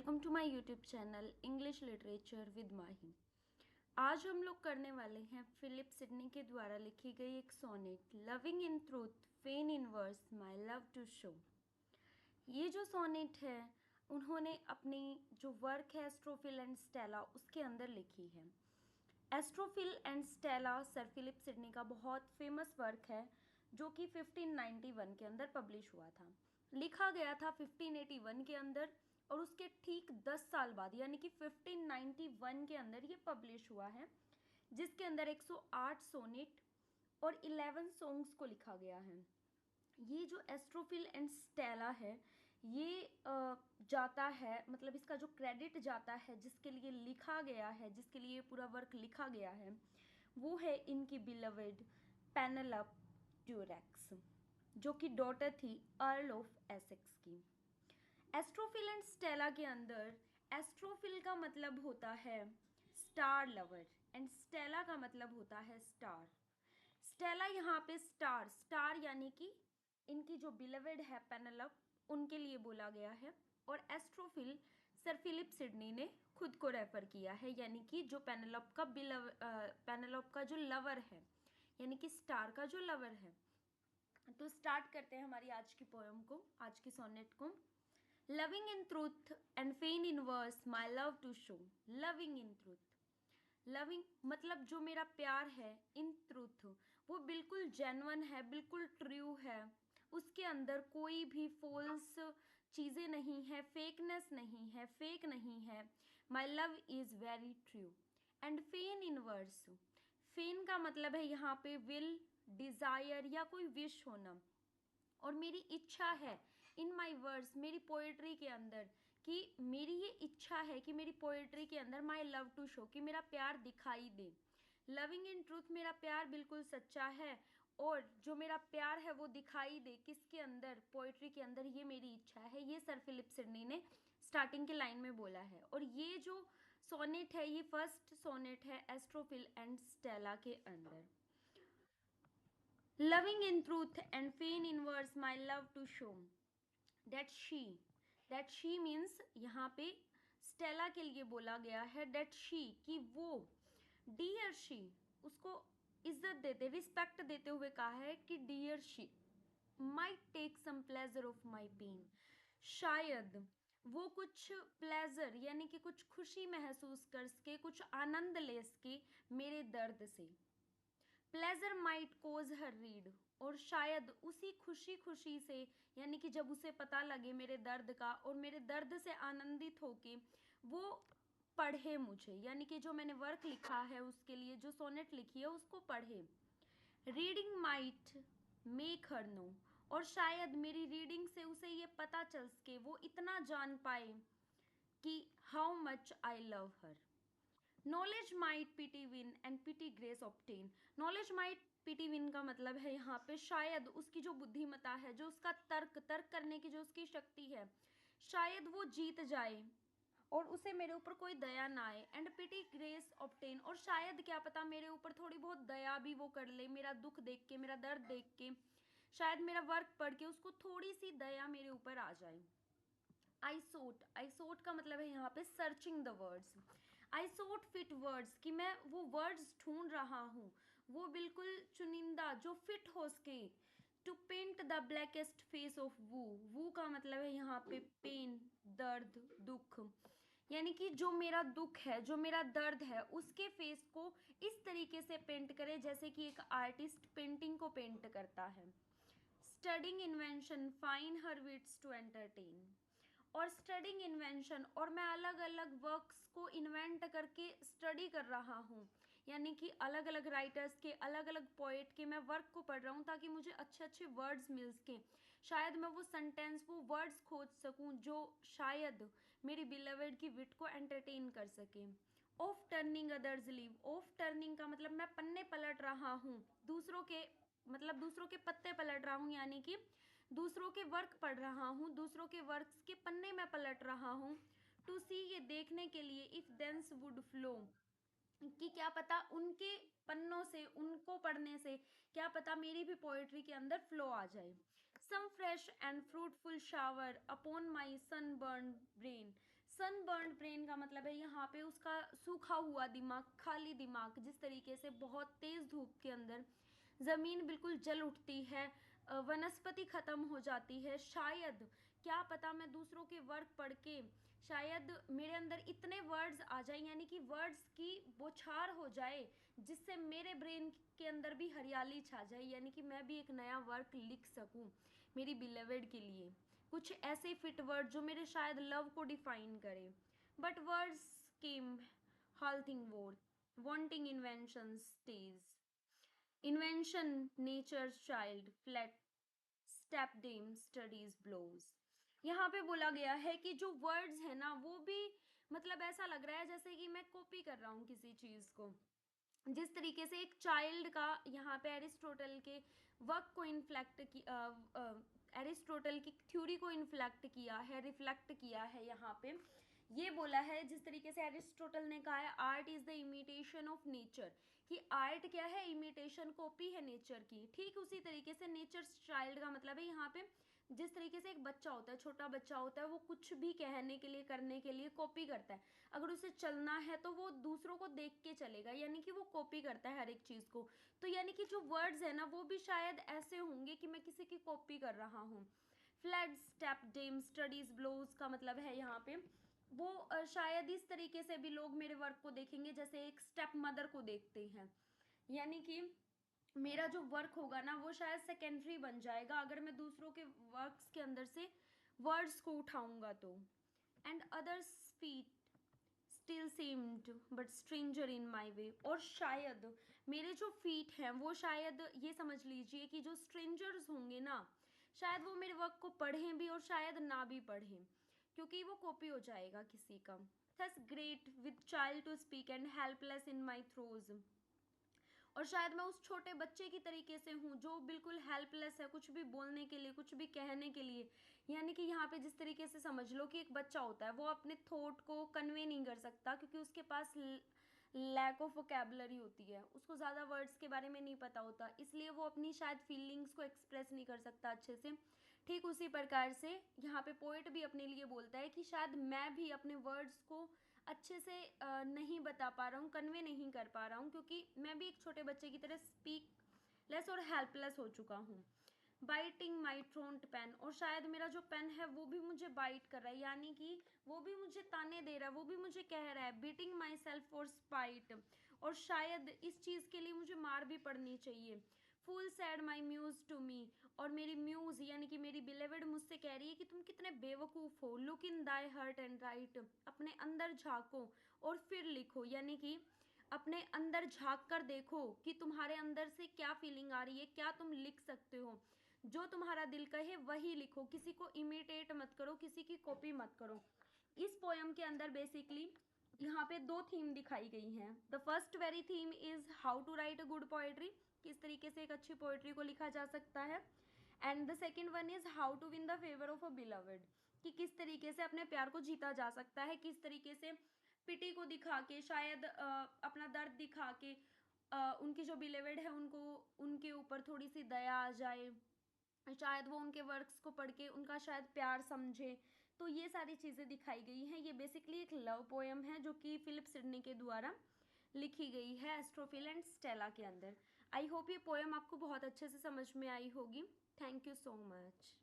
Welcome to my YouTube channel English literature with Mahi. आज हम लोग करने वाले हैं फिलिप सिडनी के द्वारा लिखी गई एक sonnet, loving in truth fain in verse my love to show. ये जो सोनेट है उन्होंने अपनी जो वर्क है एस्ट्रोफिल एंड स्टेला उसके अंदर लिखी है। Astrophil and Stella Sir Philip Sidney का बहुत फेमस वर्क है जो कि 1591 के अंदर पब्लिश हुआ था। लिखा गया था 1581 के अंदर और उसके ठीक 10 साल बाद यानी कि 1591 के अंदर ये पब्लिश हुआ है, जिसके अंदर 108 सोनेट और 11 सॉन्ग्स को लिखा गया है। ये जो एस्ट्रोफिल एंड स्टेला है ये जाता है, मतलब इसका जो क्रेडिट जाता है जिसके लिए लिखा गया है, जिसके लिए पूरा वर्क लिखा गया है, वो है इनकी बिलवेड पेनेलोप ड्यूरेक्स, जो कि डॉटर थी अर्ल ऑफ एसेक्स की। एस्ट्रोफिल एंड स्टेला के अंदर एस्ट्रोफिल का मतलब होता है स्टार लवर एंड स्टेला का मतलब होता है स्टार। स्टेला यहाँ पे स्टार स्टार यानी कि इनकी जो बिलवेड है पेनेलोप उनके लिए बोला गया है, और एस्ट्रोफिल सर फिलिप सिडनी ने खुद को रेफर किया है, यानी कि जो पेनेलोप का जो लवर है यानी कि स्टार का जो लवर है। तो स्टार्ट करते हैं हमारी आज की पोएम को, आज की सोनेट को। Loving in truth and fain in verse my love to show. Loving in truth, loving मतलब जो मेरा प्यार है, इन ट्रूथ वो बिल्कुल जेन्युइन है, बिल्कुल ट्रू है, उसके अंदर कोई भी फॉल्स चीज़ें नहीं है, फेकनेस नहीं है, फेक नहीं है। My love is very true. And fain in verse, fain का मतलब है यहाँ पे विल, डिज़ायर या कोई विश होना, और मेरी इच्छा है इन माई वर्ड्स, मेरी पोएट्री के अंदर, कि मेरी ये इच्छा है कि मेरी पोएट्री के अंदर माई लव टू शो, कि मेरा प्यार दिखाई दे। लविंग इन ट्रूथ, मेरा प्यार बिल्कुल सच्चा है और जो मेरा प्यार है वो दिखाई दे किसके अंदर, पोएट्री के अंदर, ये मेरी इच्छा है। ये सर फिलिप सिडनी ने स्टार्टिंग के लाइन में बोला है। और ये जो सोनेट है ये फर्स्ट सोनेट है एस्ट्रोफिल एंड स्टेला के अंदर। Loving in truth and fain in verse my love to show that she means यहाँ पे स्टेला के लिए बोला गया है that she, कि वो, dear she, उसको इज्जत देते, रिस्पेक्ट देते हुए कहा है कि dear she might take some pleasure of my pain, शायद वो कुछ प्लेजर यानी कि कुछ खुशी महसूस कर सके, कुछ आनंद ले सके मेरे दर्द से। प्लेजर माइट कोज हर रीड, और शायद उसी खुशी खुशी से यानी कि जब उसे पता लगे मेरे दर्द का और मेरे दर्द से आनंदित होके वो पढ़े मुझे, यानी कि जो मैंने वर्क लिखा है उसके लिए, जो सोनेट लिखी है उसको पढ़े। Reading might make her know, और शायद मेरी रीडिंग से उसे ये पता चल सके, वो इतना जान पाए कि how much I love her. Knowledge might pity win and pity grace obtain. Knowledge might pity win का मतलब है यहाँ पे शायद उसकी जो बुद्धिमता है, जो उसका तर्क करने की जो उसकी शक्ति है, शायद वो जीत जाए और उसे मेरे ऊपर कोई दया ना आए। एंड पिटी ग्रेस ऑप्टेन, और शायद क्या पता मेरे ऊपर थोड़ी बहुत दया भी वो कर ले, मेरा दुख देख के, मेरा दर्द देख के, शायद मेरा वर्क पढ़ के उसको थोड़ी सी दया मेरे ऊपर आ जाए। आई सोट का मतलब है यहाँ पे searching the words. I sought fit words, कि मैं वो वर्ड्स ढूंढ रहा हूँ, वो बिल्कुल चुनिंदा जो फिट हो सके। To paint the blackest face of woe, woe का मतलब है यहाँ पे पेन, दर्द, दुख, यानी कि जो मेरा दुख है, जो मेरा दर्द है, उसके फेस को इस तरीके से पेंट करे जैसे कि एक आर्टिस्ट पेंटिंग को पेंट करता है। Studying invention fine her wits to entertain, और स्टडिंग इन्वेंशन, और मैं अलग अलग वर्क्स को इन्वेंट करके स्टडी कर रहा हूँ, यानी कि अलग अलग राइटर्स के, अलग अलग पोएट के मैं वर्क को पढ़ रहा हूँ ताकि मुझे अच्छे अच्छे वर्ड्स मिल सके, शायद मैं वो सेंटेंस, वो वर्ड्स खोज सकूँ जो शायद मेरी बिलवेड की विट को एंटरटेन कर सके। Of turning others leave, of turning का मतलब मैं पन्ने पलट रहा हूँ, दूसरों के मतलब दूसरों के पत्ते पलट रहा हूँ, यानी कि दूसरों के वर्क पढ़ रहा हूँ, दूसरों के वर्क्स के पन्ने में पलट रहा हूँ। टू सी, ये देखने के लिए, इफ देंस वुड फ्लो, कि क्या पता उनके पन्नों से, उनको पढ़ने से क्या पता मेरी भी पोएट्री के अंदर फ्लो आ जाए। Some fresh and fruitful shower upon my sunburn brain, sunburned brain का मतलब है यहाँ पे उसका सूखा हुआ दिमाग, खाली दिमाग। जिस तरीके से बहुत तेज धूप के अंदर जमीन बिल्कुल जल उठती है, वनस्पति खत्म हो जाती है, शायद क्या पता मैं दूसरों के वर्क पढ़ के शायद मेरे अंदर इतने वर्ड्स आ जाए, यानी कि वर्ड्स की बौछार हो जाए, जिससे मेरे ब्रेन के अंदर भी हरियाली छा जाए, यानी कि मैं भी एक नया वर्क लिख सकूं मेरी बिलेवेड के लिए। कुछ ऐसे फिट वर्ड जो मेरे शायद लव को डिफाइन करे। But words came halting word, wanting invention stays. Invention nature's child, flat step dame studies blows. यहाँ पे बोला गया है कि जो वर्ड्स है ना वो भी मतलब ऐसा लग रहा है जैसे कि मैं कॉपी कर रहा हूँ किसी चीज को। जिस तरीके से एक चाइल्ड का यहाँ पे एरिस्टोटल के वर्क को इन्फ्लेक्ट की एरिस्टोटल की थ्योरी को इन्फ्लेक्ट किया है, रिफ्लेक्ट किया है। यहाँ पे ये बोला है जिस तरीके से एरिस्टोटल ने कहा है art is the imitation of nature, कि आर्ट क्या है, इमिटेशन, कॉपी है नेचर की। ठीक उसी तरीके से नेचर चाइल्ड का मतलब है यहाँ पे जिस तरीके से एक बच्चा होता है, छोटा बच्चा होता है, वो कुछ भी कहने के लिए, करने के लिए कॉपी करता है। अगर उसे चलना है तो वो दूसरों को देख के चलेगा, यानी कि वो कॉपी करता है हर एक चीज को। तो यानी कि जो वर्ड्स है ना वो भी शायद ऐसे होंगे कि मैं किसी की कॉपी कर रहा हूँ। Fled step dame studies blows का मतलब है यहाँ पे वो शायद इस तरीके से भी लोग मेरे वर्क को देखेंगे जैसे एक स्टेप मदर को देखते हैं, यानी कि मेरा जो वर्क होगा ना वो शायद सेकेंडरी बन जाएगा अगर मैं दूसरों के वर्क्स के अंदर से वर्ड्स को उठाऊंगा तो। And others feet still seemed but stranger in my way, और शायद मेरे जो फीट हैं वो शायद ये समझ लीजिए कि जो स्ट्रेंजर्स होंगे ना शायद वो मेरे वर्क को पढ़ें भी और शायद ना भी पढ़ें, क्योंकि वो कॉपी हो जाएगा किसी का। Thus great with child to speak and helpless in my throes, और शायद मैं उस छोटे बच्चे की तरीके से हूँ जो बिल्कुल हेल्पलेस है कुछ भी बोलने के लिए, कुछ भी कहने के लिए। यानी कि यहाँ पे जिस तरीके से समझ लो कि एक बच्चा होता है वो अपने थॉट को कन्वे नहीं कर सकता क्योंकि उसके पास लैक ऑफ वोकेबलरी होती है, उसको ज़्यादा वर्ड्स के बारे में नहीं पता होता, इसलिए वो अपनी शायद फीलिंग्स को एक्सप्रेस नहीं कर सकता अच्छे से। ठीक उसी प्रकार से यहाँ पे पोएट भी अपने लिए बोलता है कि शायद मैं भी अपने वर्ड्स को अच्छे से नहीं बता पा रहा हूँ, कन्वे नहीं कर पा रहा हूँ, क्योंकि मैं भी एक छोटे बच्चे की तरह स्पीक लेस और हेल्पलेस हो चुका हूँ। बाइटिंग माई ट्रोंट पेन, और शायद मेरा जो पेन है वो भी मुझे बाइट कर रहा है, यानी कि वो भी मुझे ताने दे रहा है, वो भी मुझे कह रहा है beating my self for spite, और शायद इस चीज़ के लिए मुझे मार भी पड़नी चाहिए। Fool said my muse to me, और मेरी म्यूज यानी कि मेरी बिलेवेड मुझसे कह रही है कि तुम कितने बेवकूफ़ हो। Look in thy heart and write, अपने अंदर झांको और फिर लिखो, यानी कि अपने अंदर झांक कर देखो कि तुम्हारे अंदर से क्या फीलिंग आ रही है, क्या तुम लिख सकते हो। जो तुम्हारा दिल कहे वही लिखो, किसी को इमिटेट मत करो, किसी की कॉपी मत करो। इस पोएम के अंदर बेसिकली यहाँ पे दो थीम दिखाई गई हैं। The first very theme is how to write a good poetry, किस तरीके से एक अच्छी पोएट्री को लिखा जा सकता है। And the second one is how to win the favour of a beloved, कि किस तरीके से अपने प्यार को जीता जा सकता है, किस तरीके से पिटी को दिखा के, शायद अपना दर्द दिखा के उनकी जो बिलेवेड है उनको, उनके ऊपर थोड़ी सी दया आ जाए, शायद वो उनके वर्क्स को पढ़ के उनका शायद प्यार समझे। तो ये सारी चीज़ें दिखाई गई हैं। ये बेसिकली एक लव पोएम है जो कि फिलिप सिडनी के द्वारा लिखी गई है एस्ट्रोफिल एंड स्टेला के अंदर। आई होप ये पोएम आपको बहुत अच्छे से समझ में आई होगी। Thank you so much.